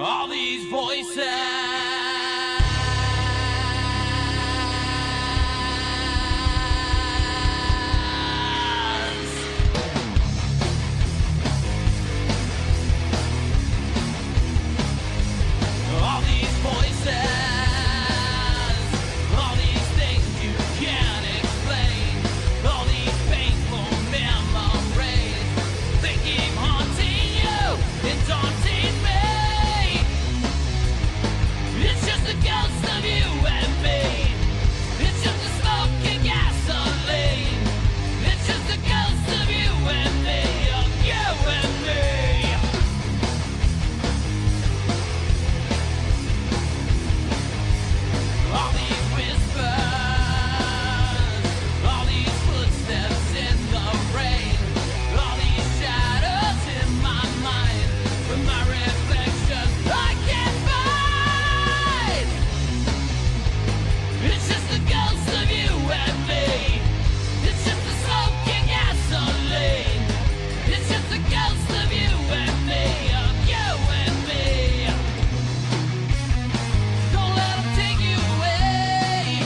All these voices. All these voices. All these things you can't explain. All these painful memories. They keep haunting you and daunting me. It's just a ghost of you and me. It's just a smoke and gasoline. It's just a ghost of you and me. Of you and me. All these whispers, all these footsteps in the rain, all these shadows in my mind, with my reflection I can't find. It's just a ghost of you and me. It's just a smoking gasoline. It's just a ghost of you and me, of you and me. Don't let them take you away.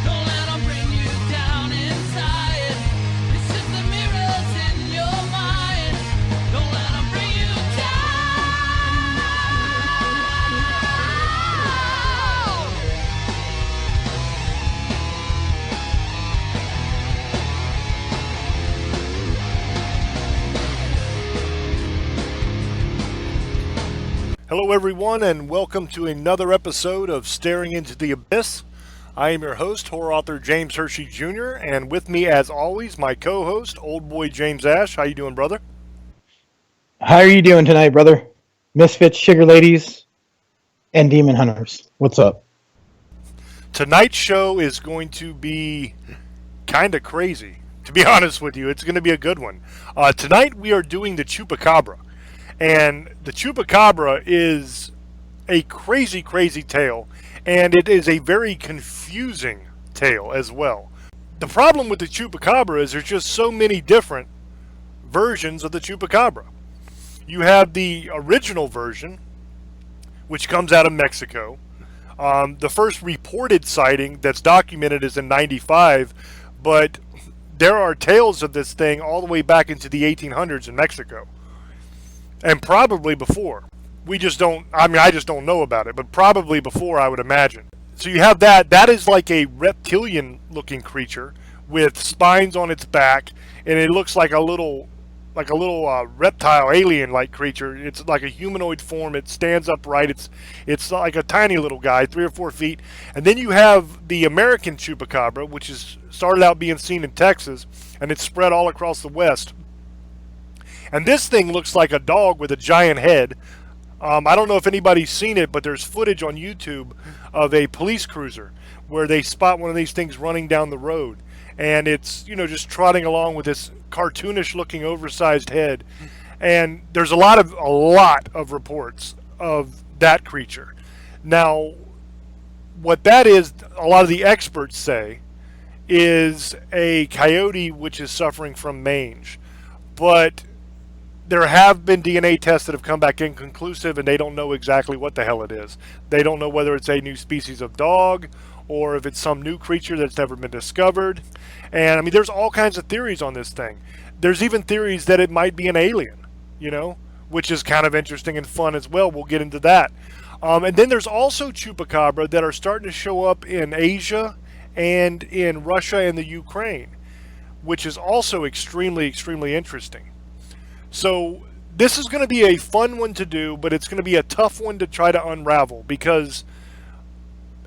Don't let them bring you down inside. It's just the mirrors in your mind. Don't let them bring you down. Hello everyone and welcome to another episode of Staring into the Abyss. I am your host, horror author James Hershey Jr., and with me as always, my co-host, old boy James Ash. How you doing, brother? How are you doing tonight, brother? Misfits, sugar ladies, and demon hunters. What's up? Tonight's show is going to be kind of crazy, to be honest with you. It's going to be a good one. Tonight we are doing the Chupacabra. And the Chupacabra is a crazy, crazy tale, and it is a very confusing tale as well. The problem with the Chupacabra is there's just so many different versions of the Chupacabra. You have the original version, which comes out of Mexico. The first reported sighting that's documented is in '95, but there are tales of this thing all the way back into the 1800s in Mexico. And probably before. I just don't know about it, but probably before, I would imagine. So you have that. That is like a reptilian-looking creature with spines on its back, and it looks like a little reptile, alien-like creature. It's like a humanoid form. It stands upright. It's like a tiny little guy, 3 or 4 feet. And then you have the American Chupacabra, which is started out being seen in Texas, and it's spread all across the West. And this thing looks like a dog with a giant head. I don't know if anybody's seen it, but there's footage on YouTube of a police cruiser where they spot one of these things running down the road. And it's, just trotting along with this cartoonish looking oversized head. And there's a lot of reports of that creature. Now, what that is, a lot of the experts say, is a coyote which is suffering from mange. But there have been DNA tests that have come back inconclusive, and they don't know exactly what the hell it is. They don't know whether it's a new species of dog or if it's some new creature that's never been discovered. And, there's all kinds of theories on this thing. There's even theories that it might be an alien, which is kind of interesting and fun as well. We'll get into that. And then there's also Chupacabra that are starting to show up in Asia and in Russia and the Ukraine, which is also extremely, extremely interesting. So this is going to be a fun one to do, but it's going to be a tough one to try to unravel because,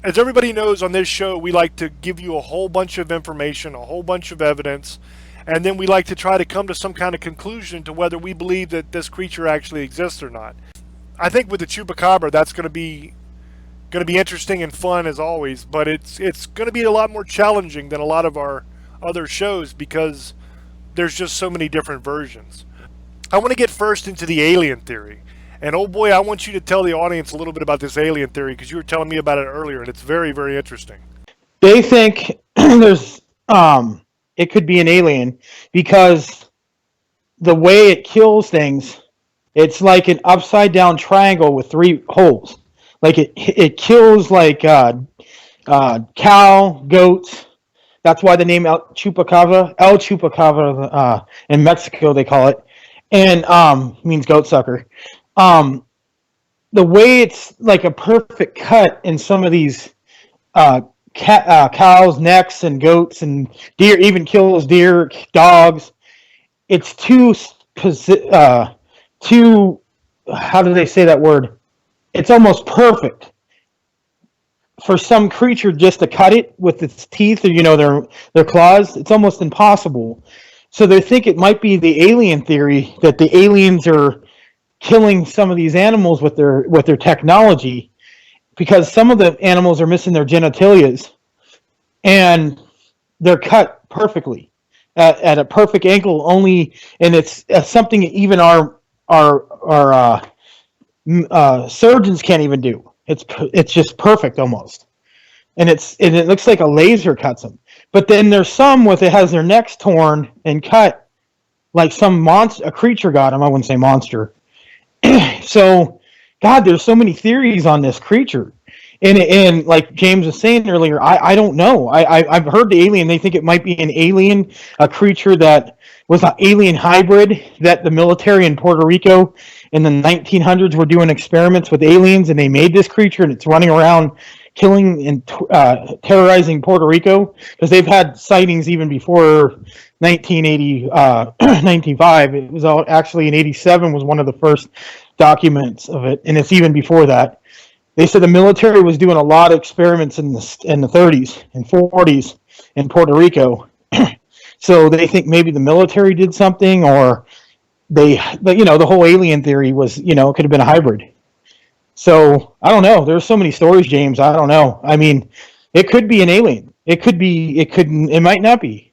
as everybody knows on this show, we like to give you a whole bunch of information, a whole bunch of evidence, and then we like to try to come to some kind of conclusion to whether we believe that this creature actually exists or not. I think with the Chupacabra, that's going to be interesting and fun as always, but it's going to be a lot more challenging than a lot of our other shows because there's just so many different versions. I want to get first into the alien theory. And oh boy, I want you to tell the audience a little bit about this alien theory because you were telling me about it earlier and it's very, very interesting. They think there's it could be an alien because the way it kills things It's like an upside down triangle with 3 holes. Like it kills like cow, goats. That's why the name El Chupacabra, in Mexico they call it, and means goat sucker. The way it's like a perfect cut in some of these cows' necks and goats and deer, even kills deer, dogs. It's too. How do they say that word? It's almost perfect for some creature just to cut it with its teeth or their claws. It's almost impossible. So they think it might be the alien theory that the aliens are killing some of these animals with their technology, because some of the animals are missing their genitalias and they're cut perfectly at a perfect angle only, and it's something even our surgeons can't even do. It's just perfect almost, and it looks like a laser cuts them. But then there's some with it has their necks torn and cut like a creature got them. I wouldn't say monster. So, God, there's so many theories on this creature, and like James was saying earlier, I don't know. I've heard the alien. They think it might be an alien, a creature that was an alien hybrid that the military in Puerto Rico in the 1900s were doing experiments with aliens, and they made this creature, and it's running around killing and terrorizing Puerto Rico, because they've had sightings even before 1980, 95. It was actually in 87 was one of the first documents of it, and it's even before that. They said the military was doing a lot of experiments in the 30s and 40s in Puerto Rico. So they think maybe the military did something, or the whole alien theory was, it could have been a hybrid. So I don't know. There's so many stories, James. I don't know. I mean, it could be an alien. It might not be.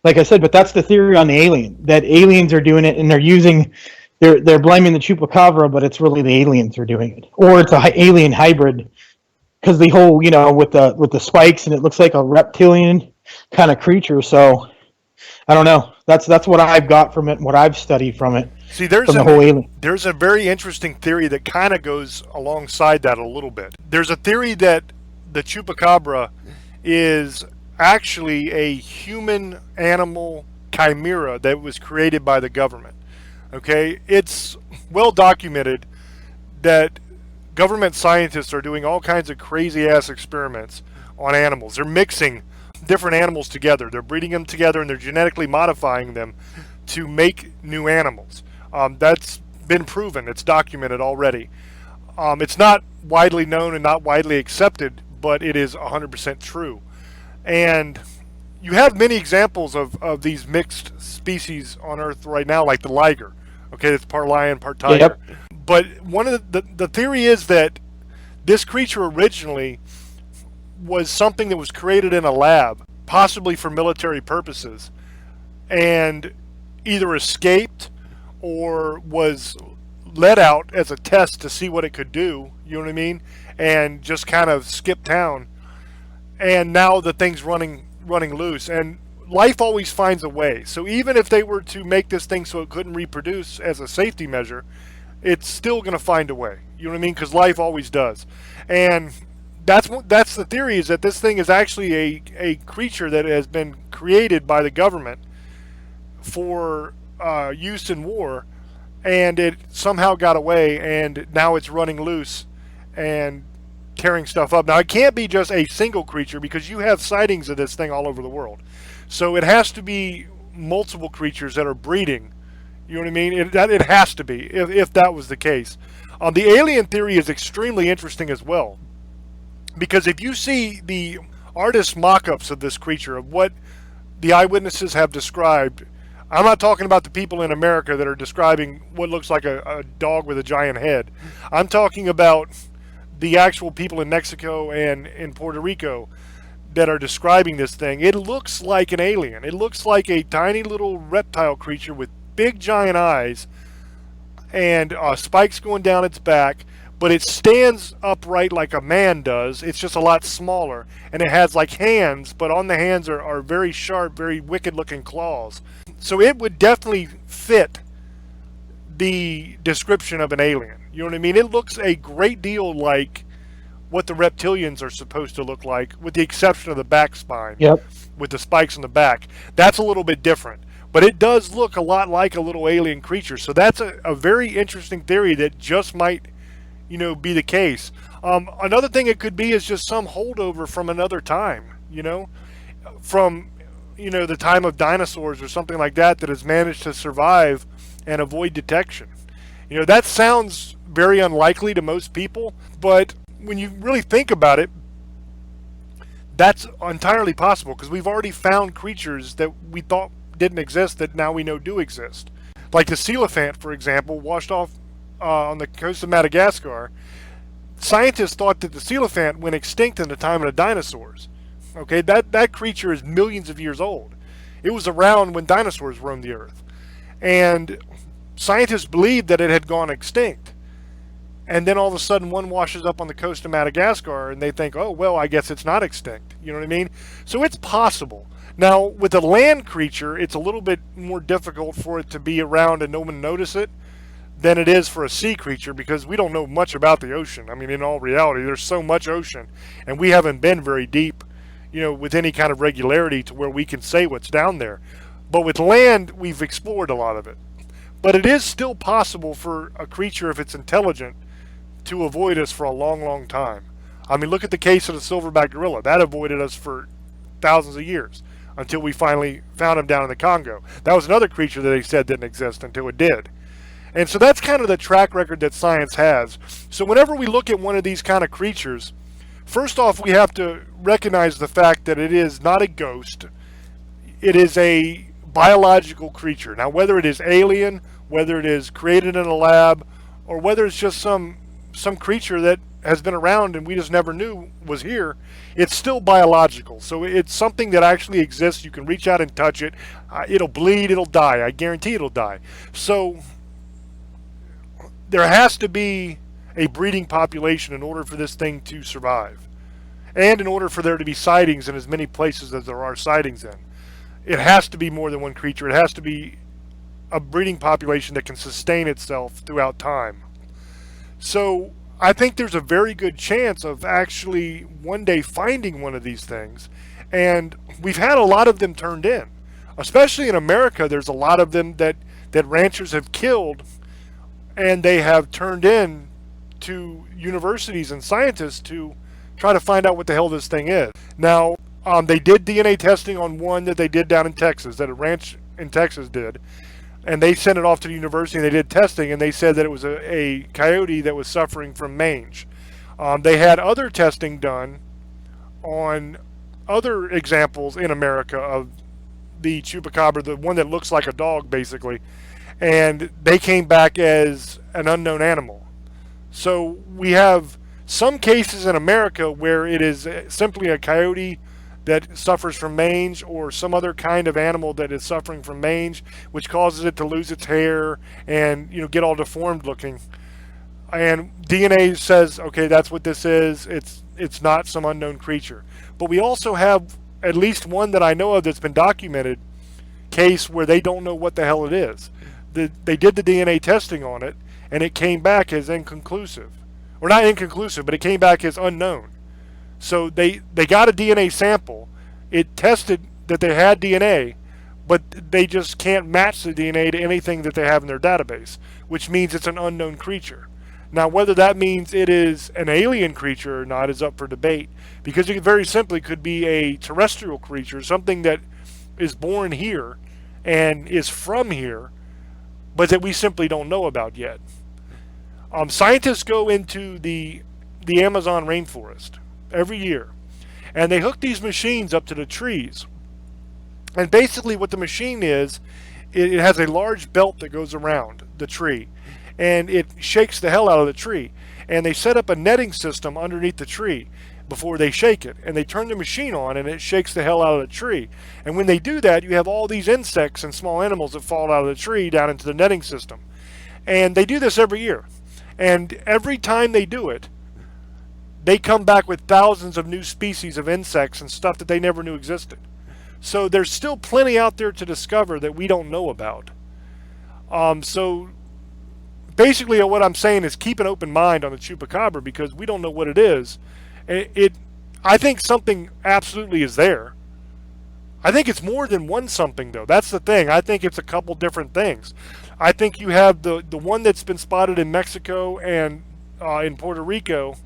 Like I said, but that's the theory on the alien, that aliens are doing it, and they're blaming the Chupacabra, but it's really the aliens are doing it, or it's a alien hybrid, because the whole with the spikes, and it looks like a reptilian kind of creature. So I don't know. That's what I've got from it, and what I've studied from it. See, there's a very interesting theory that kind of goes alongside that a little bit. There's a theory that the Chupacabra is actually a human animal chimera that was created by the government. Okay, it's well documented that government scientists are doing all kinds of crazy ass experiments on animals. They're mixing different animals together. They're breeding them together, and they're genetically modifying them to make new animals. That's been proven. It's documented already. It's not widely known and not widely accepted, but it is 100% true. And you have many examples of these mixed species on Earth right now, like the liger. Okay, it's part lion, part tiger. Yep. But one of the theory is that this creature originally was something that was created in a lab, possibly for military purposes, and either escaped or was let out as a test to see what it could do, you know what I mean, and just kind of skipped town. And now the thing's running loose, and life always finds a way. So even if they were to make this thing so it couldn't reproduce as a safety measure, it's still going to find a way. You know what I mean? Because life always does. And that's the theory, is that this thing is actually a creature that has been created by the government for use in war, and it somehow got away, and now it's running loose and tearing stuff up. Now, it can't be just a single creature, because you have sightings of this thing all over the world. So it has to be multiple creatures that are breeding. You know what I mean? It has to be, if that was the case. The alien theory is extremely interesting as well, because if you see the artist mock-ups of this creature, of what the eyewitnesses have described, I'm not talking about the people in America that are describing what looks like a dog with a giant head. I'm talking about the actual people in Mexico and in Puerto Rico that are describing this thing. It looks like an alien. It looks like a tiny little reptile creature with big giant eyes and spikes going down its back, but it stands upright like a man does. It's just a lot smaller, and it has like hands, but on the hands are very sharp, very wicked looking claws. So it would definitely fit the description of an alien. You know what I mean? It looks a great deal like what the reptilians are supposed to look like, with the exception of the back spine, Yep. with the spikes in the back. That's a little bit different. But it does look a lot like a little alien creature. So that's a very interesting theory that just might, be the case. Another thing it could be is just some holdover from another time, from, the time of dinosaurs or something like that has managed to survive and avoid detection. That sounds very unlikely to most people, but when you really think about it, that's entirely possible, because we've already found creatures that we thought didn't exist that now we know do exist. Like the coelacanth, for example, washed off on the coast of Madagascar. Scientists thought that the coelacanth went extinct in the time of the dinosaurs. Okay, that creature is millions of years old. It was around when dinosaurs roamed the earth. And scientists believed that it had gone extinct. And then all of a sudden one washes up on the coast of Madagascar and they think, oh, well, I guess it's not extinct. You know what I mean? So it's possible. Now, with a land creature, it's a little bit more difficult for it to be around and no one notice it than it is for a sea creature, because we don't know much about the ocean. I mean, in all reality, there's so much ocean, and we haven't been very deep, with any kind of regularity to where we can say what's down there. But with land, we've explored a lot of it. But it is still possible for a creature, if it's intelligent, to avoid us for a long, long time. I mean, look at the case of the silverback gorilla. That avoided us for thousands of years until we finally found him down in the Congo. That was another creature that they said didn't exist until it did. And so that's kind of the track record that science has. So whenever we look at one of these kind of creatures, first off, we have to recognize the fact that it is not a ghost. It is a biological creature. Now, whether it is alien, whether it is created in a lab, or whether it's just some creature that has been around and we just never knew was here, it's still biological. So it's something that actually exists. You can reach out and touch it. It'll bleed, it'll die. I guarantee it'll die. So there has to be a breeding population in order for this thing to survive. And in order for there to be sightings in as many places as there are sightings in. It has to be more than one creature. It has to be a breeding population that can sustain itself throughout time. So I think there's a very good chance of actually one day finding one of these things. And we've had a lot of them turned in. Especially in America, there's a lot of them that ranchers have killed, and they have turned in to universities and scientists to try to find out what the hell this thing is. Now, they did DNA testing on one that they did down in Texas, that a ranch in Texas did. And they sent it off to the university, and they did testing, and they said that it was a coyote that was suffering from mange. They had other testing done on other examples in America of the Chupacabra, the one that looks like a dog, basically. And they came back as an unknown animal. So we have some cases in America where it is simply a coyote that suffers from mange, or some other kind of animal that is suffering from mange, which causes it to lose its hair and get all deformed looking. And DNA says, okay, that's what this is. It's not some unknown creature. But we also have at least one that I know of that's been documented case where they don't know what the hell it is. They did the DNA testing on it, and it came back as inconclusive. Or not inconclusive, but it came back as unknown. So they got a DNA sample. It tested that they had DNA, but they just can't match the DNA to anything that they have in their database, which means it's an unknown creature. Now, whether that means it is an alien creature or not is up for debate, because it very simply could be a terrestrial creature, something that is born here and is from here, but that we simply don't know about yet. Scientists go into the Amazon rainforest every year, and they hook these machines up to the trees. And basically what the machine is, it has a large belt that goes around the tree, and it shakes the hell out of the tree. And they set up a netting system underneath the tree before they shake it, and they turn the machine on, and it shakes the hell out of the tree. And when they do that, you have all these insects and small animals that fall out of the tree down into the netting system. And they do this every year. And every time they do it, they come back with thousands of new species of insects and stuff that they never knew existed. So there's still plenty out there to discover that we don't know about. So basically what I'm saying is keep an open mind on the Chupacabra because we don't know what it is. I think something absolutely is there. I think it's more than one something, though. That's the thing. I think it's a couple different things. I think you have the one that's been spotted in Mexico and in Puerto Rico,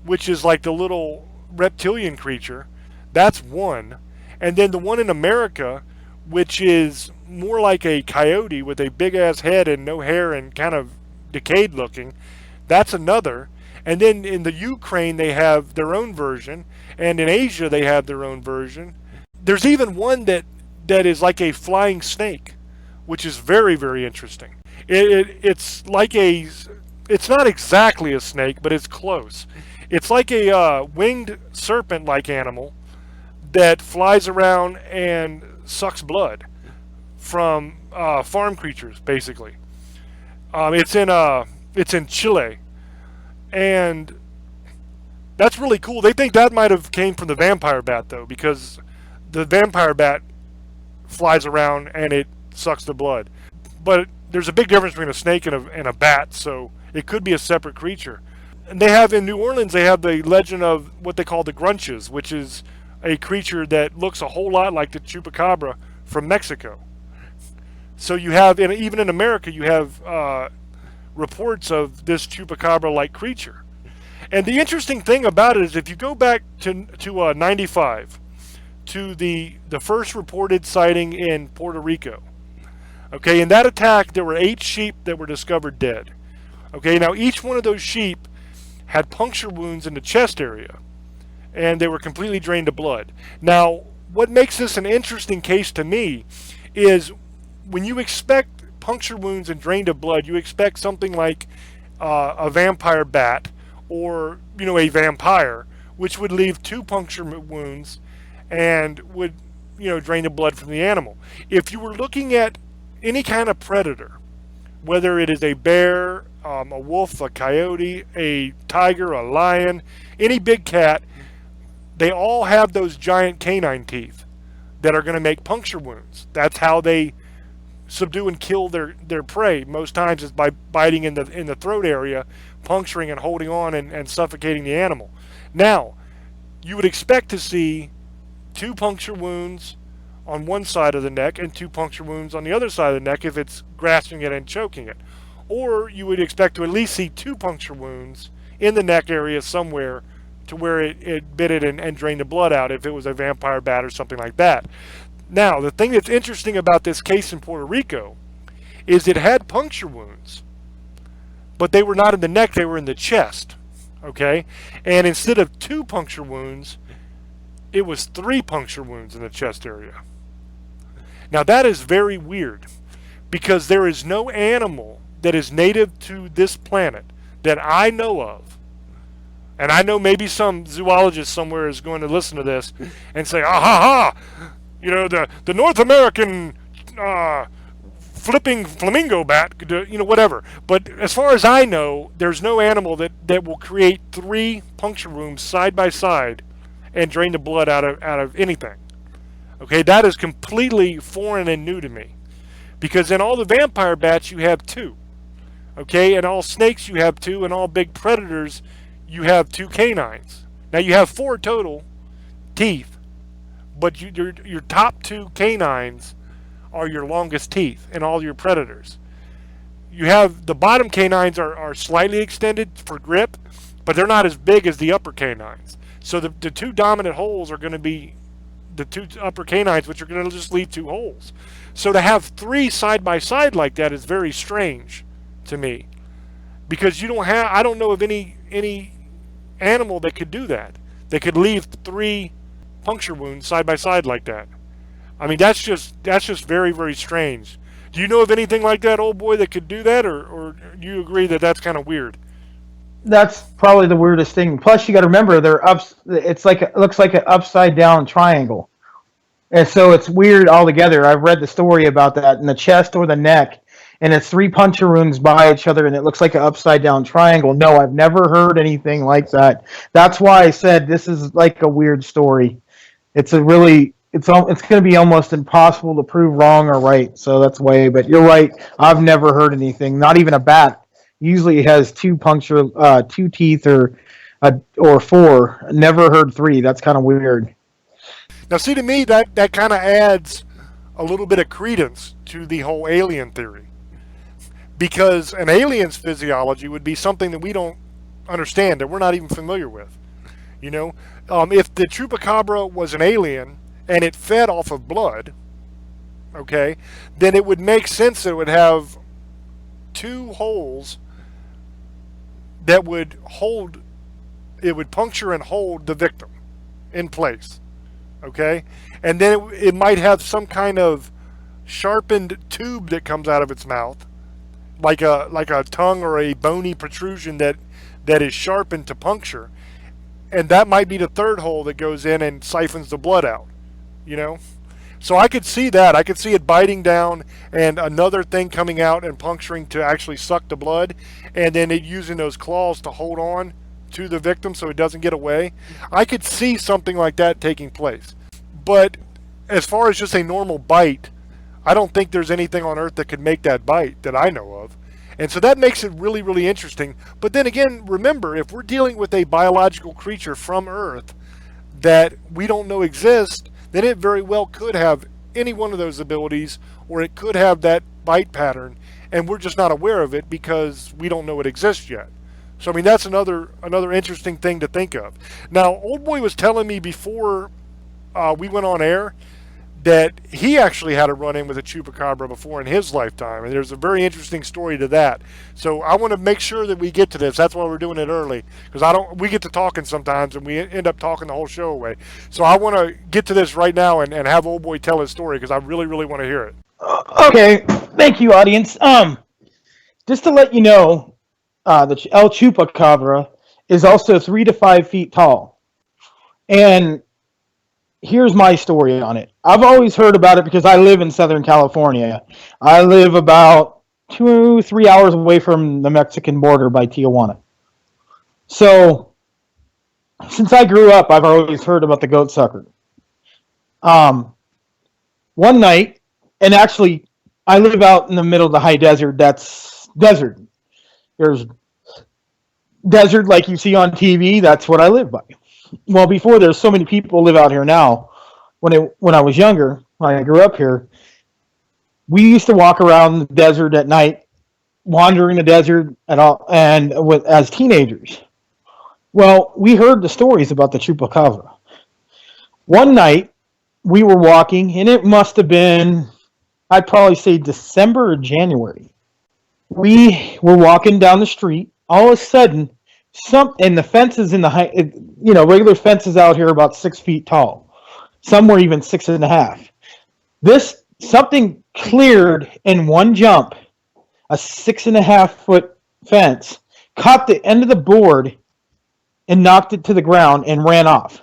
which is like the little reptilian creature. That's one. And then the one in America, which is more like a coyote with a big-ass head and no hair and kind of decayed looking. That's another. And then in the Ukraine, they have their own version. And in Asia, they have their own version. There's even one that is like a flying snake, which is very, very interesting. It's like it's not exactly a snake, but it's close. It's like a winged serpent-like animal that flies around and sucks blood from farm creatures, basically. It's in Chile, and that's really cool. They think that might have came from the vampire bat, though, because the vampire bat flies around and it sucks the blood. But there's a big difference between a snake and a bat, so it could be a separate creature. And they have in New Orleans, they have the legend of what they call the Grunches, which is a creature that looks a whole lot like the Chupacabra from Mexico. So you have, even in America, you have reports of this Chupacabra-like creature. And the interesting thing about it is if you go back to 95, to the first reported sighting in Puerto Rico. Okay, in that attack, there were 8 sheep that were discovered dead. Okay, now each one of those sheep had puncture wounds in the chest area, and they were completely drained of blood. Now, what makes this an interesting case to me is when you expect puncture wounds and drained of blood, you expect something like a vampire bat or, a vampire, which would leave 2 puncture wounds and would, drain the blood from the animal. If you were looking at any kind of predator, whether it is a bear, a wolf, a coyote, a tiger, a lion, any big cat, they all have those giant canine teeth that are going to make puncture wounds. That's how they subdue and kill their prey. Most times is by biting in the throat area, puncturing and holding on and suffocating the animal. Now, you would expect to see 2 puncture wounds on one side of the neck and 2 puncture wounds on the other side of the neck if it's grasping it and choking it. Or you would expect to at least see 2 puncture wounds in the neck area somewhere to where it bit it and drained the blood out if it was a vampire bat or something like that. Now, the thing that's interesting about this case in Puerto Rico is it had puncture wounds, but they were not in the neck, they were in the chest. Okay? And instead of 2 puncture wounds, it was 3 puncture wounds in the chest area. Now, that is very weird because there is no animal that is native to this planet that I know of. And I know maybe some zoologist somewhere is going to listen to this and say, ah ha ha, the North American flipping flamingo bat, whatever. But as far as I know, there's no animal that will create 3 puncture wounds side by side and drain the blood out of anything. Okay, that is completely foreign and new to me. Because in all the vampire bats, you have 2. Okay, and all snakes you have 2, and all big predators you have 2 canines. Now you have 4 total teeth, but your top 2 canines are your longest teeth in all your predators. You have the bottom canines are slightly extended for grip, but they're not as big as the upper canines. So the 2 dominant holes are going to be the 2 upper canines, which are going to just leave 2 holes. So to have 3 side by side like that is very strange to me, because I don't know of any animal that could do that. They could leave 3 puncture wounds side by side like that. I mean, that's just very, very strange. Do you know of anything like that, old boy, that could do that, or do you agree that that's kind of weird? That's probably the weirdest thing. Plus, you got to remember it looks like an upside down triangle, and so it's weird altogether. I've read the story about that in the chest or the neck, and it's 3 puncture wounds by each other, and it looks like an upside down triangle. No, I've never heard anything like that. That's why I said this is like a weird story. It's going to be almost impossible to prove wrong or right. So that's why. But you're right. I've never heard anything. Not even a bat Usually it has two teeth or four. Never heard three. That's kind of weird. Now, see, to me, that kind of adds a little bit of credence to the whole alien theory. Because an alien's physiology would be something that we don't understand, that we're not even familiar with. You know, if the Chupacabra was an alien and it fed off of blood, okay, then it would make sense that it would have two holes that would hold, it would puncture and hold the victim in place, okay? And then it might have some kind of sharpened tube that comes out of its mouth, like a tongue or a bony protrusion that is sharpened to puncture, and that might be the third hole that goes in and siphons the blood out, you know? So I could see that. I could see it biting down and another thing coming out and puncturing to actually suck the blood, and then it using those claws to hold on to the victim so it doesn't get away. I could see something like that taking place. But as far as just a normal bite, I don't think there's anything on Earth that could make that bite that I know of. And so that makes it really, really interesting. But then again, remember, if we're dealing with a biological creature from Earth that we don't know exists, then it very well could have any one of those abilities, or it could have that bite pattern, and we're just not aware of it because we don't know it exists yet. So I mean, that's another interesting thing to think of. Now, Old Boy was telling me before we went on air that he actually had a run-in with a Chupacabra before in his lifetime, and there's a very interesting story to that. So I want to make sure that we get to this. That's why we're doing it early, because we get to talking sometimes and we end up talking the whole show away. So I want to get to this right now and have Old Boy tell his story, because I really, really want to hear it. Okay, thank you, audience. Just to let you know, the El Chupacabra is also 3 to 5 feet tall, and here's my story on it. I've always heard about it because I live in Southern California. I live about 2-3 hours away from the Mexican border by Tijuana. So, since I grew up, I've always heard about the goat sucker. One night, and actually, I live out in the middle of the high desert. That's desert. There's desert like you see on TV. That's what I live by. Well, before there's so many people live out here now. When I was younger, when I grew up here, we used to walk around the desert at night, wandering the desert as teenagers. Well, we heard the stories about the Chupacabra. One night, we were walking, and it must have been, I'd probably say December or January. We were walking down the street. All of a sudden, and the fences regular fences out here are about 6 feet tall. Some were even 6.5. Something cleared in one jump, a 6.5 foot fence, caught the end of the board and knocked it to the ground and ran off.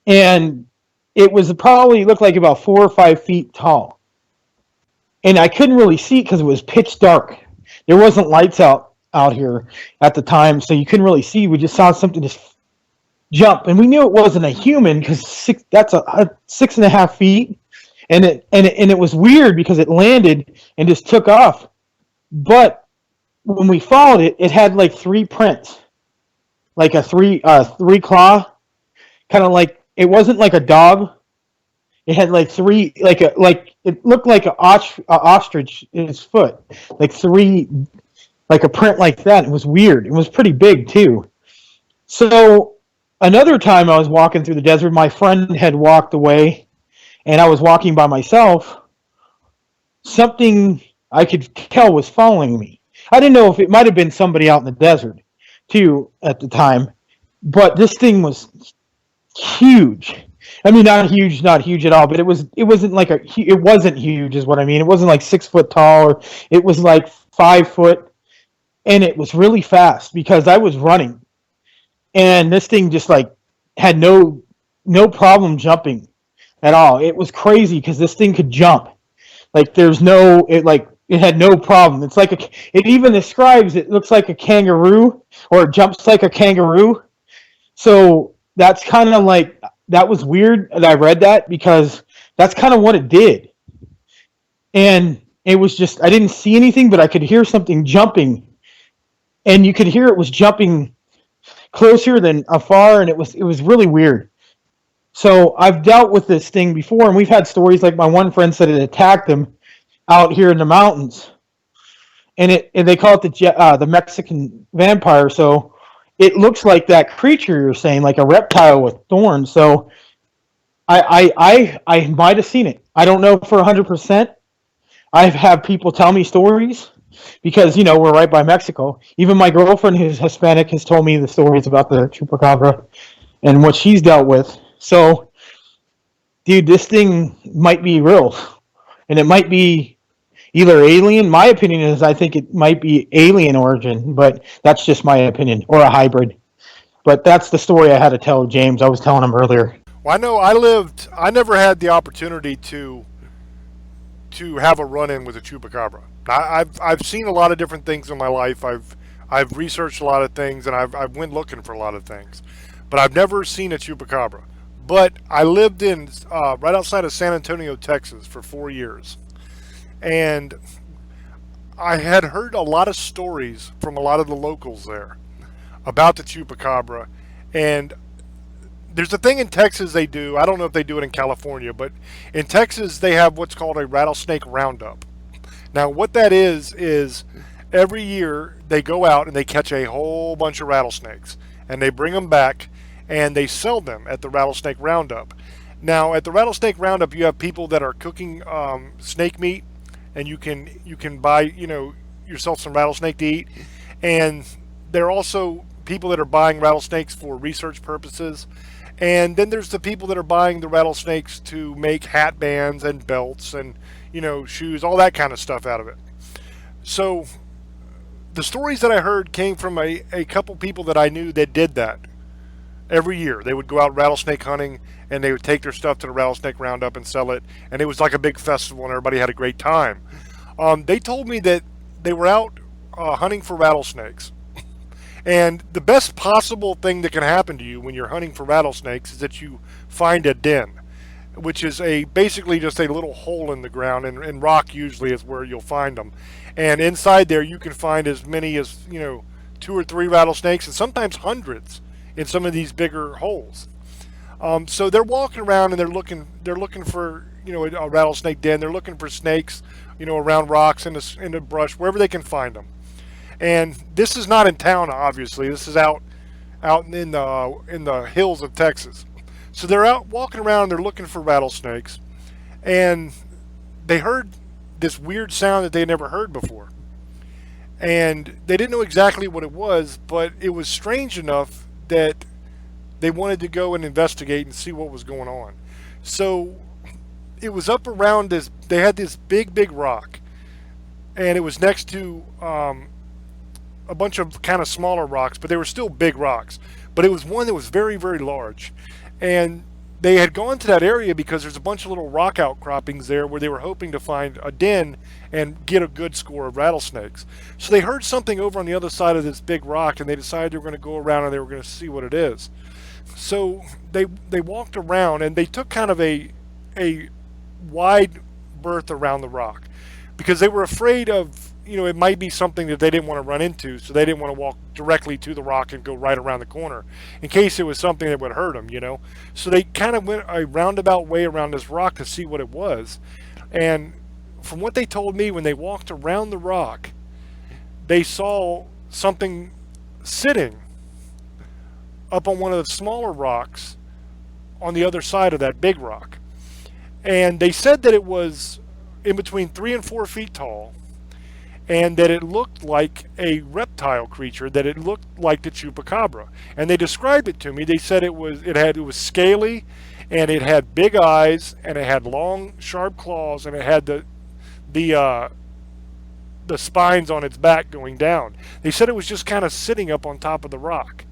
And it was probably looked like about 4 or 5 feet tall. And I couldn't really see it because it was pitch dark. There wasn't lights out here at the time, so you couldn't really see. We just saw something just jump, and we knew it wasn't a human because that's a 6.5 feet, and it was weird because it landed and just took off. But when we followed it, it had like 3 prints, like a three claw, kind of like, it wasn't like a dog. It had like 3, it looked like an ostrich in its foot, like 3. Like a print like that. It was weird. It was pretty big too. So another time I was walking through the desert, my friend had walked away and I was walking by myself. Something I could tell was following me. I didn't know if it might have been somebody out in the desert too at the time, but this thing was huge. I mean, not huge at all, but it wasn't huge is what I mean. It wasn't like 6 foot tall, or it was like 5 foot. And it was really fast because I was running, and this thing just like had no problem jumping at all. It was crazy because this thing could jump. Like it had no problem. It's like it even describes it looks like a kangaroo, or it jumps like a kangaroo. So that's kind of like, that was weird that I read that, because that's kind of what it did. And It was just, I didn't see anything, but I could hear something jumping, and you could hear it was jumping closer than afar, and it was really weird. So I've dealt with this thing before, and we've had stories like my one friend said it attacked him out here in the mountains, and they call it the Mexican vampire. So it looks like that creature you're saying, like a reptile with thorns. So I might have seen it. I don't know for 100%. I've had people tell me stories because we're right by Mexico. Even my girlfriend, who's Hispanic, has told me the stories about the chupacabra and what she's dealt with. So, dude, this thing might be real, and it might be either alien. My opinion is I think it might be alien origin, but that's just my opinion, or a hybrid. But that's the story I had to tell James. I was telling him earlier. Well, I know I never had the opportunity to have a run-in with a chupacabra. I've seen a lot of different things in my life. I've researched a lot of things, and I've went looking for a lot of things, but I've never seen a chupacabra. But I lived in right outside of San Antonio, Texas, for 4 years, and I had heard a lot of stories from a lot of the locals there about the chupacabra. And there's a thing in Texas they do. I don't know if they do it in California, but in Texas they have what's called a rattlesnake roundup. Now, what that is every year they go out and they catch a whole bunch of rattlesnakes, and they bring them back and they sell them at the rattlesnake roundup. Now, at the rattlesnake roundup, you have people that are cooking snake meat, and you can buy yourself some rattlesnake to eat, and there are also people that are buying rattlesnakes for research purposes. And then there's the people that are buying the rattlesnakes to make hat bands and belts and shoes, all that kind of stuff out of it. So the stories that I heard came from a couple people that I knew that did that. Every year they would go out rattlesnake hunting, and they would take their stuff to the rattlesnake roundup and sell it, and it was like a big festival and everybody had a great time. They told me that they were out hunting for rattlesnakes, and the best possible thing that can happen to you when you're hunting for rattlesnakes is that you find a den, which is basically just a little hole in the ground, and rock usually is where you'll find them. And inside there you can find as many as 2 or 3 rattlesnakes, and sometimes hundreds in some of these bigger holes. So they're walking around and they're looking for a rattlesnake den. They're looking for snakes around rocks in the brush, wherever they can find them. And this is not in town, obviously. This is out in the hills of Texas. So they're out walking around and they're looking for rattlesnakes, and they heard this weird sound that they had never heard before. And they didn't know exactly what it was, but it was strange enough that they wanted to go and investigate and see what was going on. So it was up around this, they had this big rock, and it was next to a bunch of kind of smaller rocks, but they were still big rocks. But it was one that was very, very large. And they had gone to that area because there's a bunch of little rock outcroppings there where they were hoping to find a den and get a good score of rattlesnakes. So they heard something over on the other side of this big rock, and they decided they were going to go around and they were going to see what it is. So they walked around, and they took kind of a wide berth around the rock because they were afraid of, it might be something that they didn't want to run into, so they didn't want to walk directly to the rock and go right around the corner in case it was something that would hurt them, So they kind of went a roundabout way around this rock to see what it was. And from what they told me, when they walked around the rock, they saw something sitting up on one of the smaller rocks on the other side of that big rock. And they said that it was in between 3 and 4 feet tall, and that it looked like a reptile creature, that it looked like the chupacabra. And they described it to me. They said it was scaly, and it had big eyes, and it had long, sharp claws, and it had the spines on its back going down. They said it was just kind of sitting up on top of the rock.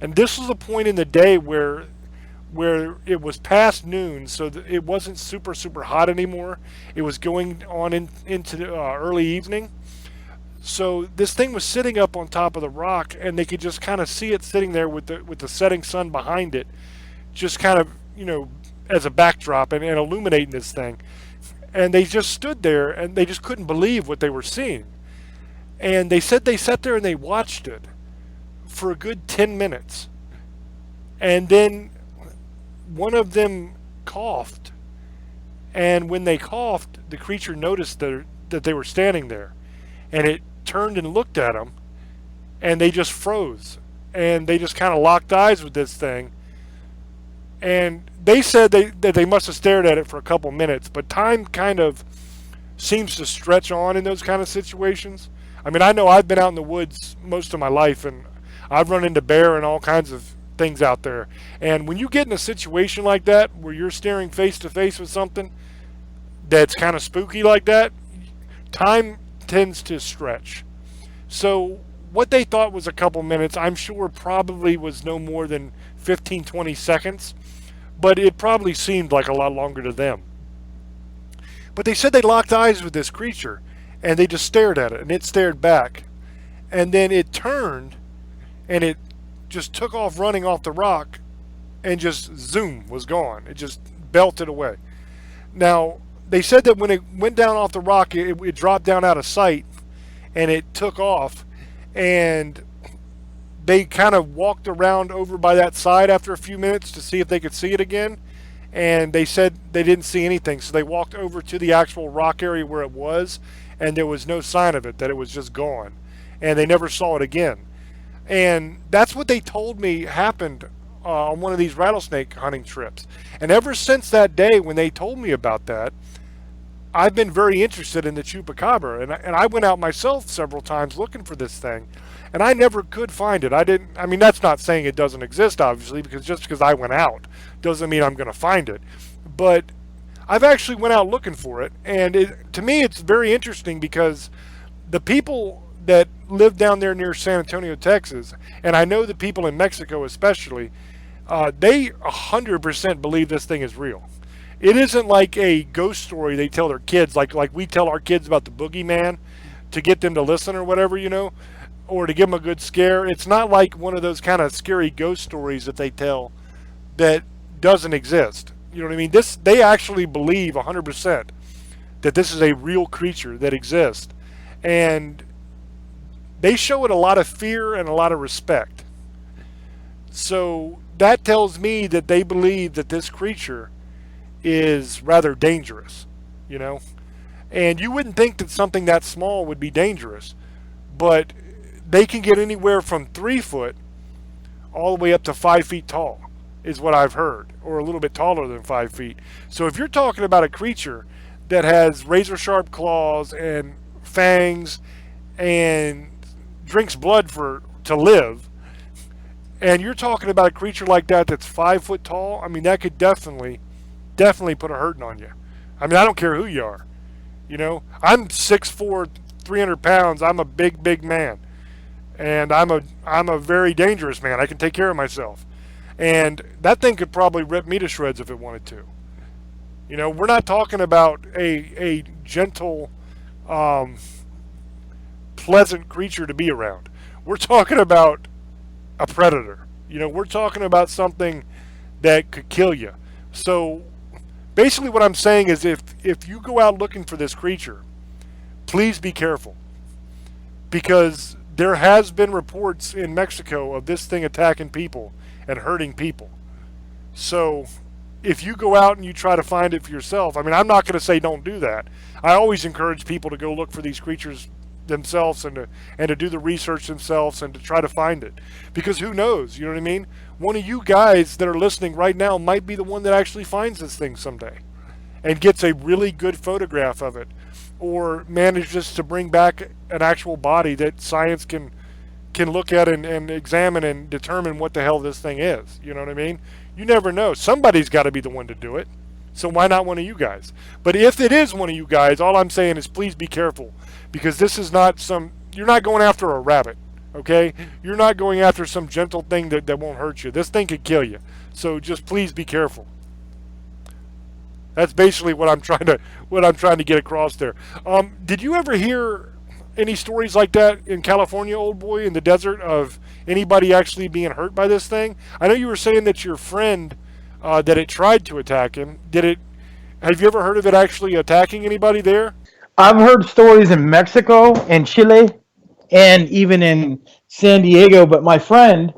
And this was a point in the day where it was past noon, so it wasn't super hot anymore. It was going on into the early evening. So this thing was sitting up on top of the rock, and they could just kind of see it sitting there with the setting sun behind it, just kind of as a backdrop and illuminating this thing. And they just stood there and they just couldn't believe what they were seeing. And they said they sat there and they watched it for a good 10 minutes. And then one of them coughed. And when they coughed, the creature noticed that they were standing there. And it turned and looked at them. And they just froze. And they just kind of locked eyes with this thing. And they said that they must have stared at it for a couple minutes. But time kind of seems to stretch on in those kind of situations. I mean, I know I've been out in the woods most of my life, and I've run into bear and all kinds of things out there. And when you get in a situation like that, where you're staring face to face with something that's kind of spooky like that, time tends to stretch. So what they thought was a couple minutes, I'm sure probably was no more than 15, 20 seconds, but it probably seemed like a lot longer to them. But they said they locked eyes with this creature, and they just stared at it, and it stared back. And then it turned, and it just took off running off the rock, and just zoom, was gone. It just belted away. Now, they said that when it went down off the rock, it dropped down out of sight, and it took off, and they kind of walked around over by that side after a few minutes to see if they could see it again, and they said they didn't see anything, so they walked over to the actual rock area where it was, and there was no sign of it, that it was just gone, and they never saw it again. And that's what they told me happened on one of these rattlesnake hunting trips. And ever since that day when they told me about that, I've been very interested in the Chupacabra, and I went out myself several times looking for this thing, and I never could find it. I mean, that's not saying it doesn't exist, obviously, because just because I went out doesn't mean I'm going to find it. But I've actually went out looking for it, and to me it's very interesting because the people that live down there near San Antonio, Texas, and I know the people in Mexico especially, they 100% believe this thing is real. It isn't like a ghost story they tell their kids, like we tell our kids about the boogeyman to get them to listen or whatever, or to give them a good scare. It's not like one of those kind of scary ghost stories that they tell that doesn't exist. You know what I mean? They actually believe 100% that this is a real creature that exists. And they show it a lot of fear and a lot of respect. So that tells me that they believe that this creature is rather dangerous, And you wouldn't think that something that small would be dangerous, but they can get anywhere from 3 foot all the way up to 5 feet tall, is what I've heard, or a little bit taller than 5 feet. So if you're talking about a creature that has razor sharp claws and fangs and drinks blood to live, and you're talking about a creature like that that's 5 foot tall, I mean, that could definitely put a hurting on you. I mean, I don't care who you are. I'm 6'4", 300 pounds. I'm a big man, and I'm a very dangerous man. I can take care of myself, and that thing could probably rip me to shreds if it wanted to. We're not talking about a gentle, pleasant creature to be around. We're talking about a predator. We're talking about something that could kill you. So basically what I'm saying is if you go out looking for this creature, please be careful, because there has been reports in Mexico of this thing attacking people and hurting people. So if you go out and you try to find it for yourself, I mean, I'm not going to say don't do that. I always encourage people to go look for these creatures themselves and to do the research themselves and to try to find it, because who knows, you know what I mean? One of you guys that are listening right now might be the one that actually finds this thing someday and gets a really good photograph of it, or manages to bring back an actual body that science can look at and examine and determine what the hell this thing is. You know what I mean? You never know. Somebody's got to be the one to do it. So why not one of you guys? But if it is one of you guys, all I'm saying is please be careful, because this is not you're not going after a rabbit, okay? You're not going after some gentle thing that won't hurt you. This thing could kill you. So just please be careful. That's basically what I'm trying to get across there. Did you ever hear any stories like that in California, old boy, in the desert, of anybody actually being hurt by this thing? I know you were saying that your friend that it tried to attack him, did it Have you ever heard of it actually attacking anybody there? I've heard stories in Mexico and Chile and even in San Diego, but my friend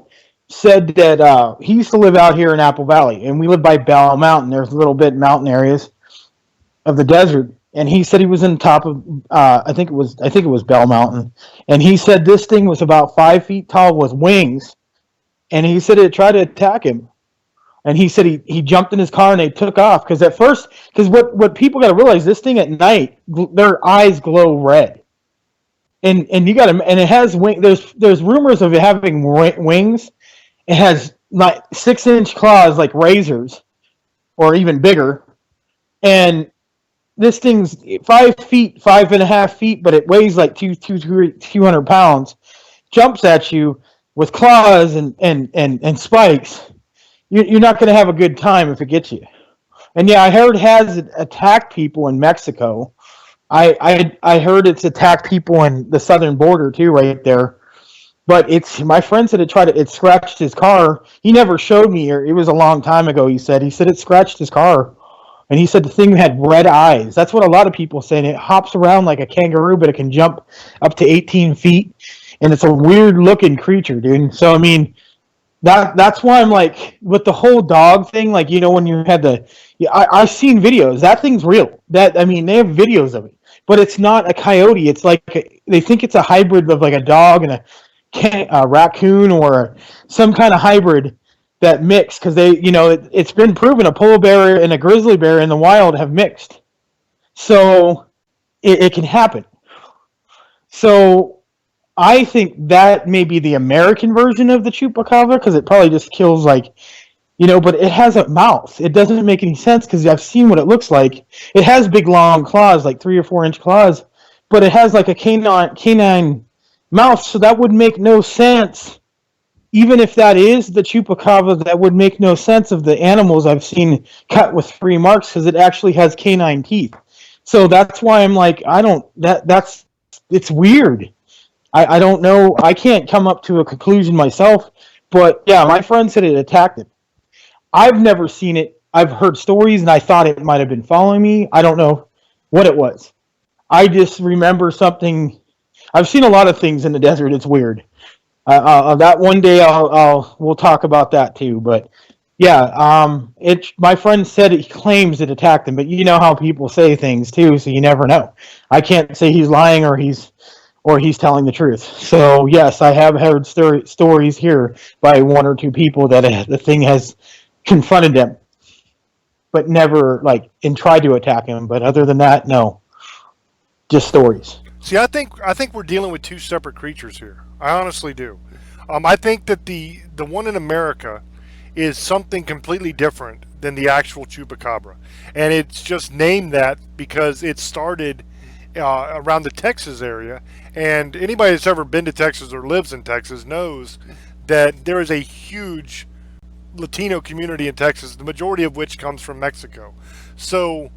said that he used to live out here in Apple Valley, and we live by Bell Mountain. There's a little bit mountain areas of the desert, and he said he was in top of I think it was Bell Mountain, and he said this thing was about 5 feet tall with wings, and he said it tried to attack him. And he said he jumped in his car and they took off because at first, because what people got to realize, this thing at night, their eyes glow red, and you got to, and it has wing. There's rumors of it having wings. It has like 6-inch claws like razors, or even bigger, and this thing's 5 feet, 5.5 feet, but it weighs like 200 pounds. Jumps at you with claws and spikes. You're not going to have a good time if it gets you. And yeah, I heard it has attacked people in Mexico. I heard it's attacked people in the southern border too, right there. But it's my friend said it scratched his car. He never showed me, or it was a long time ago. He said it scratched his car, and he said the thing had red eyes. That's what a lot of people say. And it hops around like a kangaroo, but it can jump up to 18 feet, and it's a weird looking creature, dude. So I mean. That's why I'm like with the whole dog thing, like when you had I've seen videos. That thing's real. That I mean, they have videos of it, but it's not a coyote. It's like they think it's a hybrid of like a dog and a raccoon or some kind of hybrid that mix because it's been proven a polar bear and a grizzly bear in the wild have mixed, so it can happen. So. I think that may be the American version of the Chupacabra because it probably just kills but it has a mouth. It doesn't make any sense because I've seen what it looks like. It has big long claws, like 3 or 4 inch claws, but it has like a canine mouth, so that would make no sense. Even if that is the Chupacabra, that would make no sense of the animals I've seen cut with 3 marks because it actually has canine teeth. So that's why I'm like, it's weird. I don't know. I can't come up to a conclusion myself. But, yeah, my friend said it attacked him. I've never seen it. I've heard stories, and I thought it might have been following me. I don't know what it was. I just remember something. I've seen a lot of things in the desert. It's weird. That one day we'll talk about that too. But, yeah, my friend said he claims it attacked him. But you know how people say things too, so you never know. I can't say he's lying or he's telling the truth. So, yes, I have heard stories here by 1 or 2 people that the thing has confronted them, but never, and tried to attack him. But other than that, no. Just stories. See, I think we're dealing with 2 separate creatures here. I honestly do. I think that the one in America is something completely different than the actual Chupacabra. And it's just named that because it started around the Texas area, and anybody that's ever been to Texas or lives in Texas knows that there is a huge Latino community in Texas, the majority of which comes from Mexico. So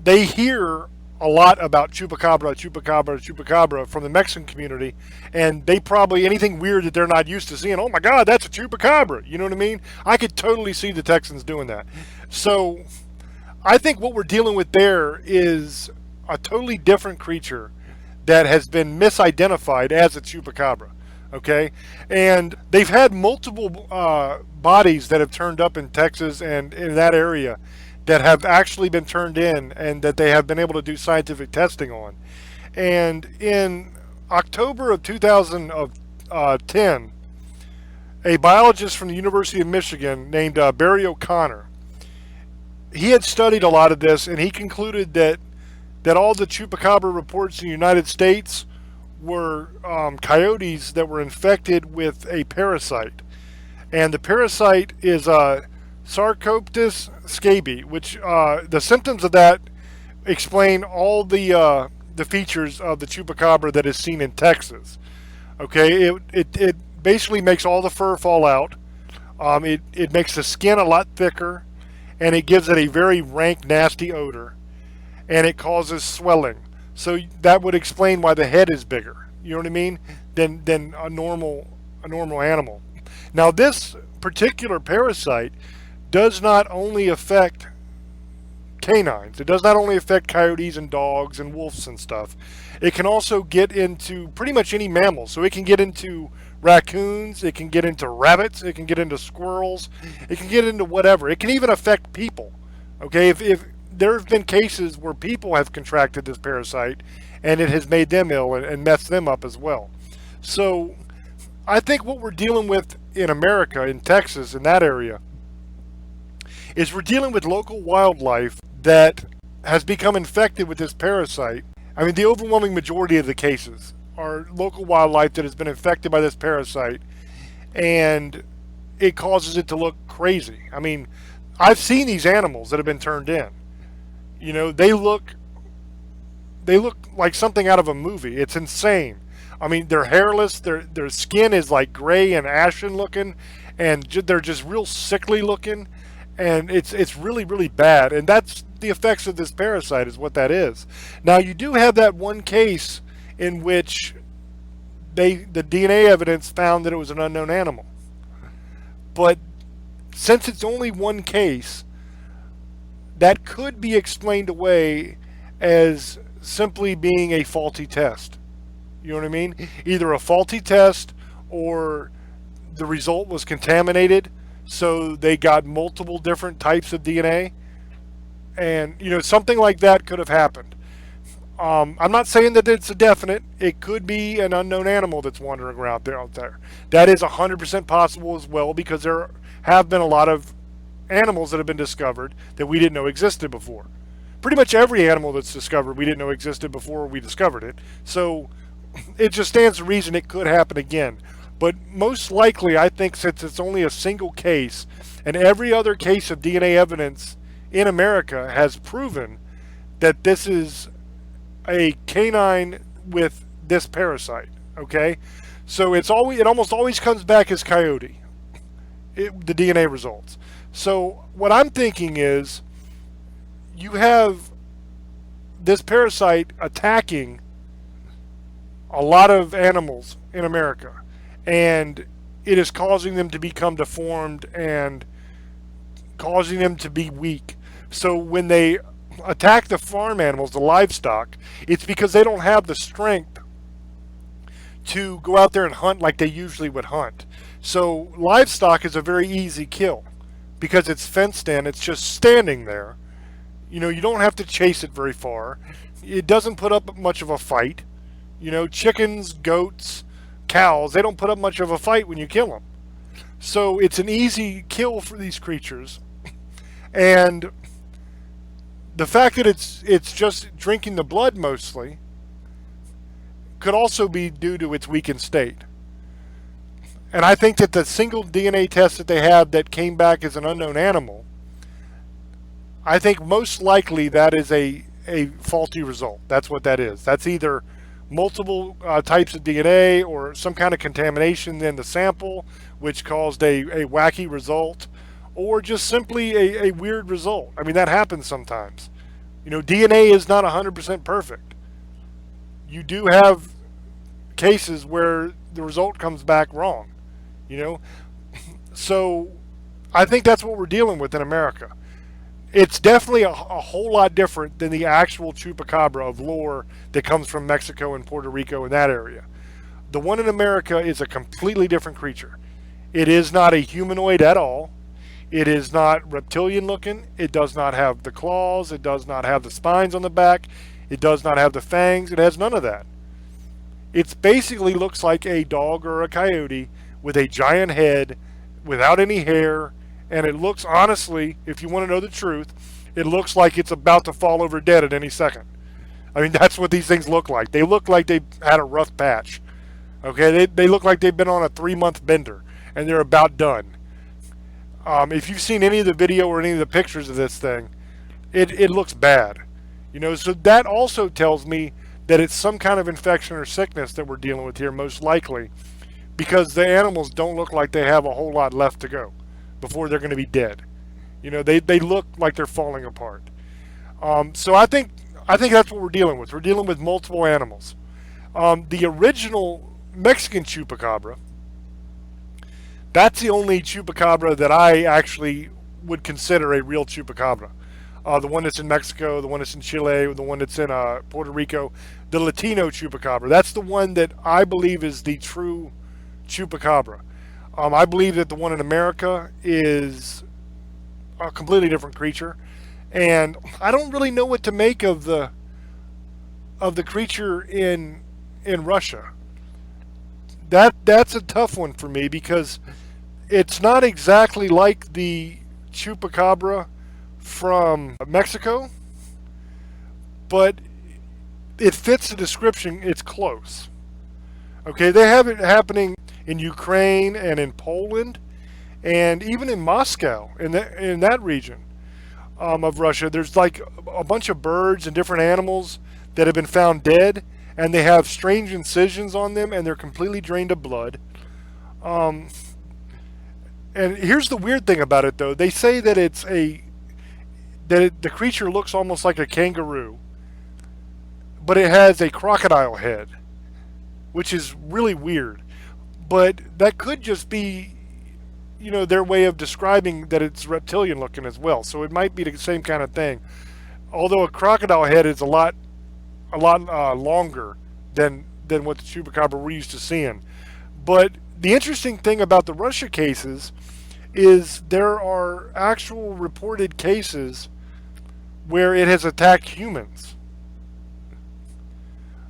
they hear a lot about Chupacabra from the Mexican community, and they probably, anything weird that they're not used to seeing, oh my God, that's a Chupacabra. You know what I mean? I could totally see the Texans doing that. So I think what we're dealing with there is a totally different creature that has been misidentified as a Chupacabra, okay? And they've had multiple bodies that have turned up in Texas and in that area that have actually been turned in and that they have been able to do scientific testing on. And in October of 2010, a biologist from the University of Michigan named Barry O'Connor, he had studied a lot of this, and he concluded that all the Chupacabra reports in the United States were coyotes that were infected with a parasite. And the parasite is Sarcoptes scabi, which the symptoms of that explain all the features of the Chupacabra that is seen in Texas. Okay, it basically makes all the fur fall out. It makes the skin a lot thicker, and it gives it a very rank, nasty odor. And it causes swelling. So that would explain why the head is bigger. You know what I mean? Than a normal animal. Now this particular parasite does not only affect canines. It does not only affect coyotes and dogs and wolves and stuff. It can also get into pretty much any mammal. So it can get into raccoons, it can get into rabbits, it can get into squirrels, it can get into whatever. It can even affect people. Okay, if there have been cases where people have contracted this parasite and it has made them ill and messed them up as well. So I think what we're dealing with in America, in Texas, in that area, is we're dealing with local wildlife that has become infected with this parasite. I mean, the overwhelming majority of the cases are local wildlife that has been infected by this parasite, and it causes it to look crazy. I mean, I've seen these animals that have been turned in. You know, they look like something out of a movie. It's insane. I mean, they're hairless. Their skin is like gray and ashen looking, and they're just real sickly looking, and it's really, really bad. And that's the effects of this parasite, is what that is. Now, you do have that one case in which the DNA evidence found that it was an unknown animal. But since it's only one case, that could be explained away as simply being a faulty test. You know what I mean? Either a faulty test, or the result was contaminated, so they got multiple different types of DNA. And, you know, something like that could have happened. I'm not saying that it's a definite. It could be an unknown animal that's wandering around out there. That is 100% possible as well, because there have been a lot of animals that have been discovered that we didn't know existed before. Pretty much every animal that's discovered we didn't know existed before we discovered it. So it just stands to reason it could happen again. But most likely, I think, since it's only a single case, and every other case of DNA evidence in America has proven that this is a canine with this parasite. Okay, so it almost always comes back as coyote, the DNA results. So what I'm thinking is, you have this parasite attacking a lot of animals in America, and it is causing them to become deformed and causing them to be weak. So when they attack the farm animals, the livestock, it's because they don't have the strength to go out there and hunt like they usually would hunt. So livestock is a very easy kill because it's fenced in, it's just standing there. You know, you don't have to chase it very far. It doesn't put up much of a fight. You know, chickens, goats, cows, they don't put up much of a fight when you kill them. So it's an easy kill for these creatures. And the fact that it's just drinking the blood mostly could also be due to its weakened state. And I think that the single DNA test that they have that came back as an unknown animal, I think most likely that is a faulty result. That's what that is. That's either multiple types of DNA or some kind of contamination in the sample, which caused a wacky result, or just simply a weird result. I mean, that happens sometimes. You know, DNA is not 100% perfect. You do have cases where the result comes back wrong, you know? So I think that's what we're dealing with in America. It's definitely a whole lot different than the actual Chupacabra of lore that comes from Mexico and Puerto Rico and that area. The one in America is a completely different creature. It is not a humanoid at all. It is not reptilian looking. It does not have the claws. It does not have the spines on the back. It does not have the fangs. It has none of that. It basically looks like a dog or a coyote with a giant head, without any hair, and it looks, honestly, if you want to know the truth, it looks like it's about to fall over dead at any second. I mean, that's what these things look like. They look like they've had a rough patch. Okay, they look like they've been on a 3-month bender, and they're about done. If you've seen any of the video or any of the pictures of this thing, it looks bad. You know, so that also tells me that it's some kind of infection or sickness that we're dealing with here, most likely, because the animals don't look like they have a whole lot left to go before they're going to be dead. You know, they look like they're falling apart. So I think that's what we're dealing with. We're dealing with multiple animals. The original Mexican Chupacabra, that's the only Chupacabra that I actually would consider a real Chupacabra. the one that's in Mexico, the one that's in Chile, the one that's in Puerto Rico, the Latino Chupacabra. That's the one that I believe is the true Chupacabra. I believe that the one in America is a completely different creature, and I don't really know what to make of the creature in Russia. That's a tough one for me because it's not exactly like the Chupacabra from Mexico, but it fits the description. It's close. Okay, they have it happening in Ukraine and in Poland, and even in Moscow, in that region of Russia. There's like a bunch of birds and different animals that have been found dead, and they have strange incisions on them, and they're completely drained of blood. And here's the weird thing about it, though. They say that the creature looks almost like a kangaroo, but it has a crocodile head, which is really weird. But that could just be, their way of describing that it's reptilian looking as well. So it might be the same kind of thing. Although a crocodile head is a lot longer than what the Chupacabra we're used to seeing. But the interesting thing about the Russia cases is there are actual reported cases where it has attacked humans.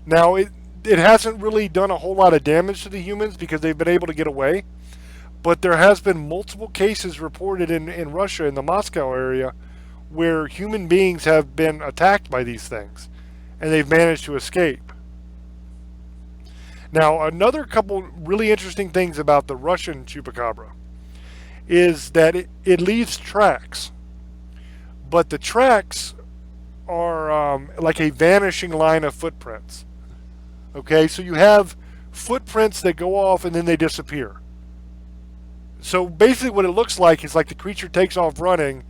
Now, it hasn't really done a whole lot of damage to the humans because they've been able to get away. But there has been multiple cases reported in Russia, in the Moscow area, where human beings have been attacked by these things, and they've managed to escape. Now, another couple really interesting things about the Russian Chupacabra is that it leaves tracks, but the tracks are like a vanishing line of footprints. Okay, so you have footprints that go off and then they disappear. So basically what it looks like is like the creature takes off running,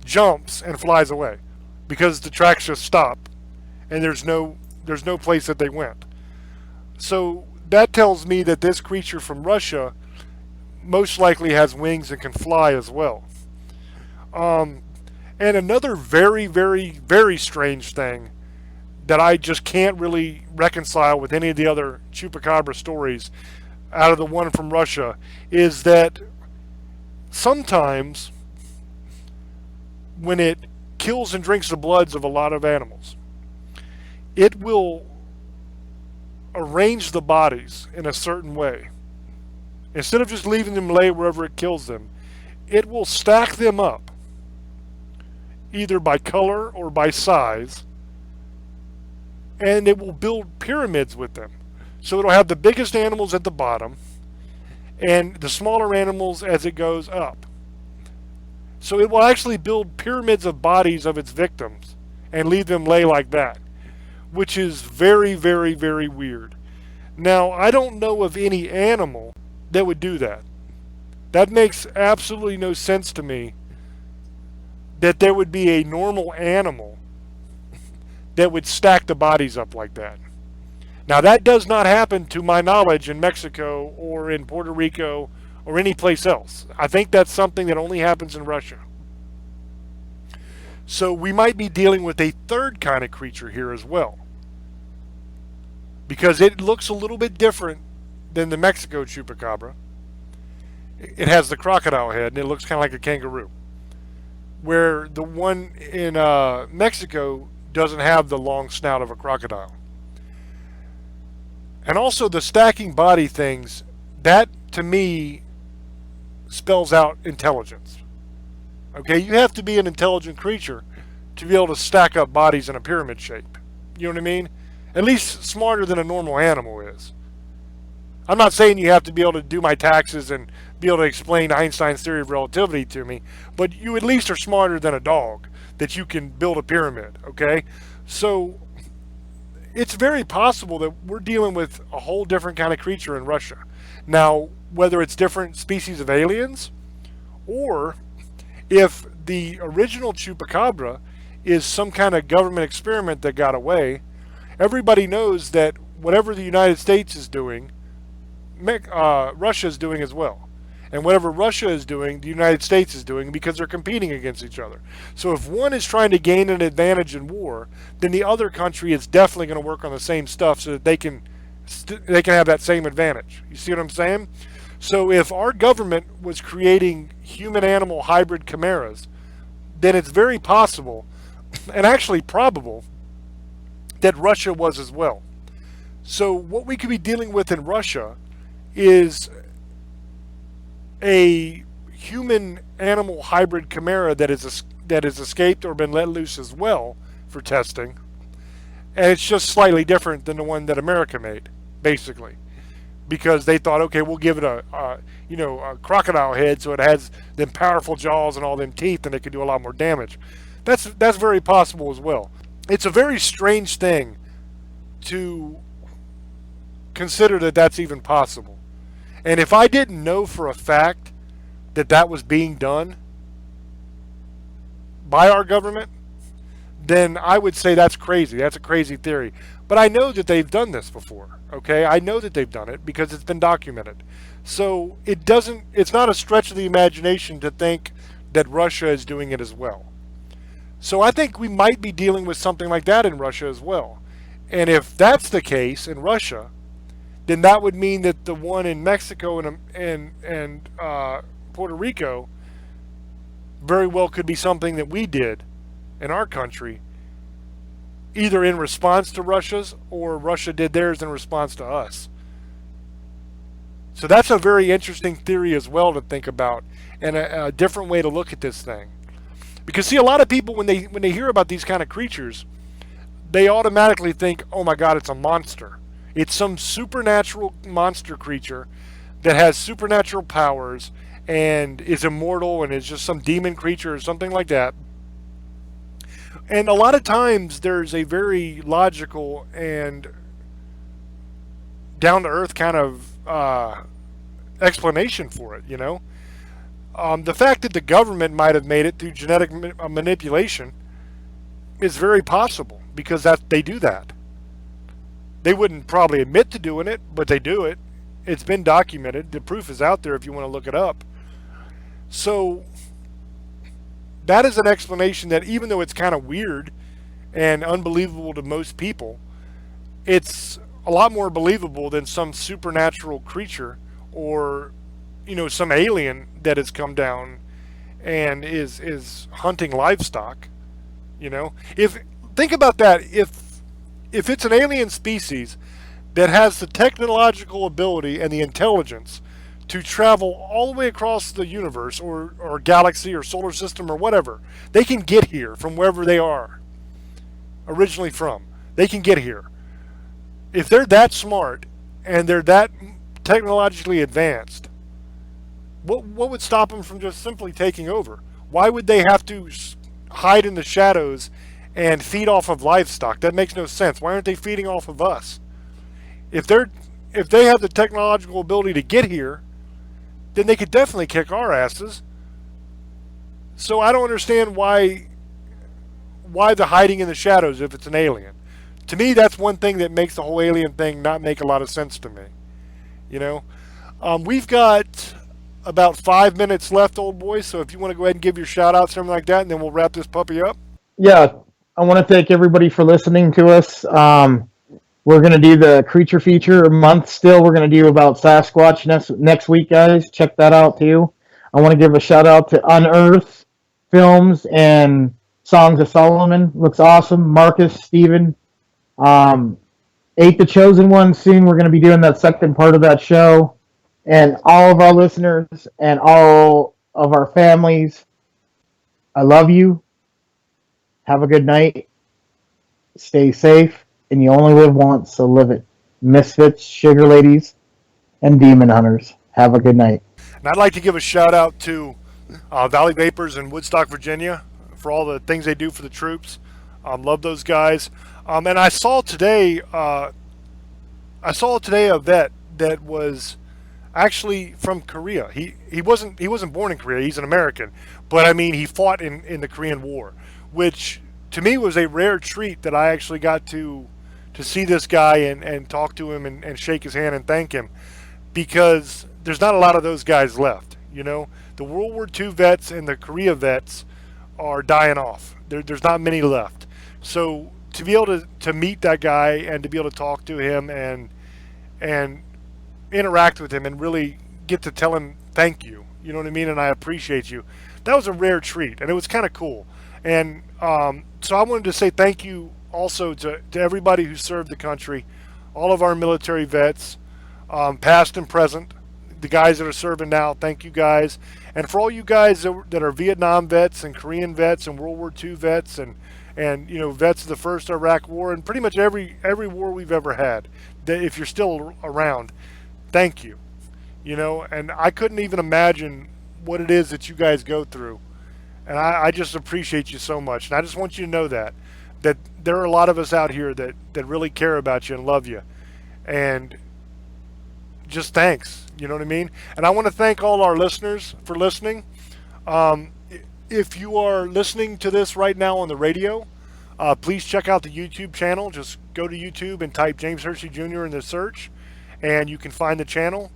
jumps, and flies away because the tracks just stop and there's no place that they went. So that tells me that this creature from Russia most likely has wings and can fly as well. And another very, very, very strange thing that I just can't really reconcile with any of the other Chupacabra stories out of the one from Russia is that sometimes when it kills and drinks the bloods of a lot of animals, it will arrange the bodies in a certain way. Instead of just leaving them lay wherever it kills them, it will stack them up, either by color or by size, and it will build pyramids with them. So it'll have the biggest animals at the bottom and the smaller animals as it goes up. So it will actually build pyramids of bodies of its victims and leave them lay like that, which is very, very, very weird. Now, I don't know of any animal that would do that. That makes absolutely no sense to me, that there would be a normal animal that would stack the bodies up like that. Now, that does not happen, to my knowledge, in Mexico or in Puerto Rico or any place else. I think that's something that only happens in Russia. So we might be dealing with a third kind of creature here as well, because it looks a little bit different than the Mexico Chupacabra. It has the crocodile head and it looks kind of like a kangaroo, where the one in Mexico doesn't have the long snout of a crocodile. And also the stacking body things, that to me spells out intelligence. Okay, you have to be an intelligent creature to be able to stack up bodies in a pyramid shape. You know what I mean? At least smarter than a normal animal is. I'm not saying you have to be able to do my taxes and be able to explain Einstein's theory of relativity to me, but you at least are smarter than a dog that you can build a pyramid, okay? So it's very possible that we're dealing with a whole different kind of creature in Russia. Now, whether it's different species of aliens, or if the original Chupacabra is some kind of government experiment that got away, everybody knows that whatever the United States is doing, Russia is doing as well. And whatever Russia is doing, the United States is doing, because they're competing against each other. So if one is trying to gain an advantage in war, then the other country is definitely going to work on the same stuff so that they can have that same advantage. You see what I'm saying? So if our government was creating human-animal hybrid chimeras, then it's very possible, and actually probable, that Russia was as well. So what we could be dealing with in Russia is a human-animal hybrid chimera that has escaped or been let loose as well for testing, and it's just slightly different than the one that America made, basically, because they thought, okay, we'll give it a crocodile head, so it has them powerful jaws and all them teeth, and it could do a lot more damage. That's very possible as well. It's a very strange thing to consider that that's even possible. And if I didn't know for a fact that that was being done by our government, then I would say that's crazy. That's a crazy theory. But I know that they've done this before, okay? I know that they've done it because it's been documented. So it's not a stretch of the imagination to think that Russia is doing it as well. So I think we might be dealing with something like that in Russia as well. And if that's the case in Russia, then that would mean that the one in Mexico and Puerto Rico very well could be something that we did in our country, either in response to Russia's, or Russia did theirs in response to us. So that's a very interesting theory as well to think about, and a different way to look at this thing. Because see, a lot of people, when they hear about these kind of creatures, they automatically think, oh my God, it's a monster. It's some supernatural monster creature that has supernatural powers and is immortal and is just some demon creature or something like that. And a lot of times there's a very logical and down-to-earth kind of explanation for it, you know? The fact that the government might have made it through genetic manipulation is very possible, because they do that. They wouldn't probably admit to doing it, but they do it. It's been documented. The proof is out there if you want to look it up. So that is an explanation that, even though it's kind of weird and unbelievable to most people, it's a lot more believable than some supernatural creature or, some alien that has come down and is hunting livestock. Think about that. If it's an alien species that has the technological ability and the intelligence to travel all the way across the universe or galaxy or solar system or whatever, they can get here from wherever they are originally from. They can get here. If they're that smart and they're that technologically advanced, what would stop them from just simply taking over? Why would they have to hide in the shadows and feed off of livestock? That makes no sense. Why aren't they feeding off of us? If they have the technological ability to get here, then they could definitely kick our asses. So I don't understand why the hiding in the shadows if it's an alien. To me, that's one thing that makes the whole alien thing not make a lot of sense to me. We've got about 5 minutes left, old boy, so if you want to go ahead and give your shout outs, something like that, and then we'll wrap this puppy up. Yeah, I want to thank everybody for listening to us. We're going to do the creature feature month still. We're going to do about Sasquatch next week, guys. Check that out, too. I want to give a shout out to Unearth Films and Songs of Solomon. Looks awesome. Marcus, Steven. Ate the Chosen One soon. We're going to be doing that second part of that show. And all of our listeners and all of our families, I love you. Have a good night. Stay safe. And you only live once, so live it. Misfits, sugar ladies, and demon hunters. Have a good night. And I'd like to give a shout out to Valley Vapors in Woodstock, Virginia, for all the things they do for the troops. Love those guys. And I saw today a vet that was actually from Korea. He wasn't born in Korea. He's an American, but I mean he fought in the Korean War, which to me was a rare treat that I actually got to see this guy and talk to him and shake his hand and thank him, because there's not a lot of those guys left. You know, the World War II vets and the Korea vets are dying off. There's not many left. So to be able to meet that guy and to be able to talk to him and interact with him and really get to tell him thank you, you know what I mean, and I appreciate you, that was a rare treat, and it was kind of cool. And so I wanted to say thank you also to everybody who served the country, all of our military vets, past and present, the guys that are serving now, thank you guys. And for all you guys that are Vietnam vets and Korean vets and World War II vets and you know, vets of the first Iraq War and pretty much every war we've ever had, that if you're still around, thank you. You know, and I couldn't even imagine what it is that you guys go through. And I just appreciate you so much. And I just want you to know that there are a lot of us out here that really care about you and love you. And just thanks. You know what I mean? And I want to thank all our listeners for listening. If you are listening to this right now on the radio, please check out the YouTube channel. Just go to YouTube and type James Hershey Jr. in the search, and you can find the channel.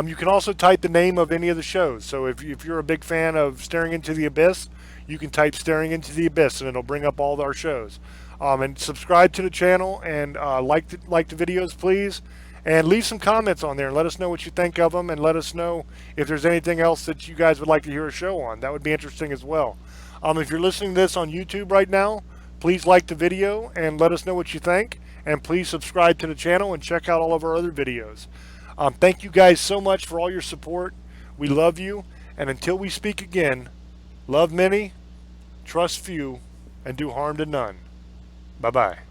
You can also type the name of any of the shows. So if you're a big fan of Staring Into the Abyss, you can type Staring Into the Abyss, and it'll bring up all of our shows. And subscribe to the channel, and like the videos, please. And leave some comments on there and let us know what you think of them, and let us know if there's anything else that you guys would like to hear a show on. That would be interesting as well. If you're listening to this on YouTube right now, please like the video and let us know what you think. And please subscribe to the channel and check out all of our other videos. Thank you guys so much for all your support. We love you. And until we speak again, love many, trust few, and do harm to none. Bye-bye.